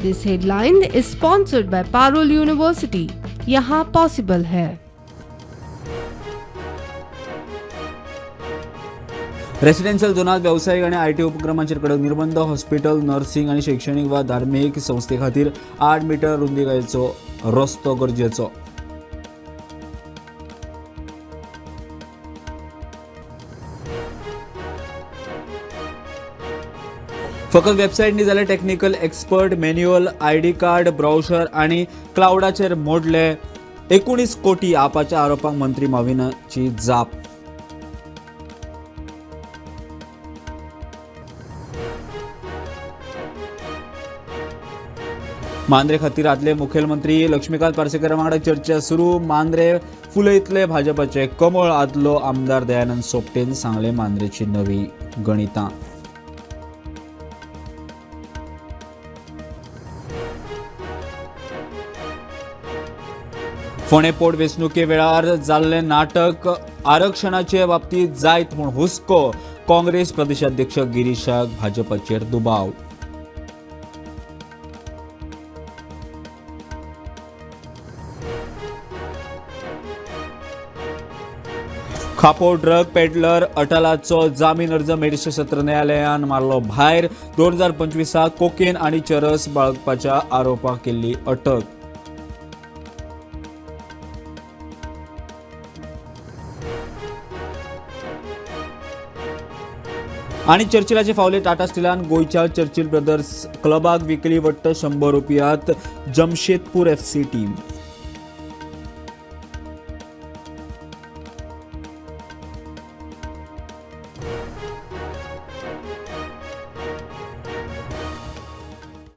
This headline is sponsored by Parul university. यहाँ possible है। Residential झोनात व्यावसायिक आणि आयटी उपक्रमांचेर कडक निर्बंध। हॉस्पिटल, नर्सिंग आणि शैक्षणिक वा धार्मिक संस्थे खातीर 8 मीटर रुंदीचो रस्तो गरजेचो। फकत वेबसायट न्ही जाल्यार technical expert, manual, ID card, brochure आणि क्लाउडाचेर मोडले। 19 कोटी आपाच्या आरोपांक मंत्री माविनाची जाप। मांद्रे खातीर आदले मुखेलमंत्री लक्ष्मीकांत पार्सेकर वांगडा चर्चा सुरू। मांद्रे फुलयतले भाजपाचे कमळ। आदलो आमदार दयानंद सोपटेन सांगले मांद्रेची नवी गणितां। फोंडे पोटवेंचणुके वेळार जाल्ले नाटक। आरक्षणाचे बाबतीत जायत म्हूण हुस्को। काँग्रेस प्रदेशाध्यक्ष गिरीशाक भाजपाचेर दुबाव। खापो ड्रग पेडलर अटलाचो जामीन अर्ज मेजिस्ट्रेट सत्र न्यायालयान मारलो भायर। 2025 कोकेन आनी चरस बाळगपाच्या आरोपांत केल्ली अटक। आणि चर्चिलाचे फावले टाटा स्टीलान गोयच्या चर्चिल ब्रदर्स क्लबाक विकली वट्ट 100 रुपयांत जमशेदपूर FC टीम।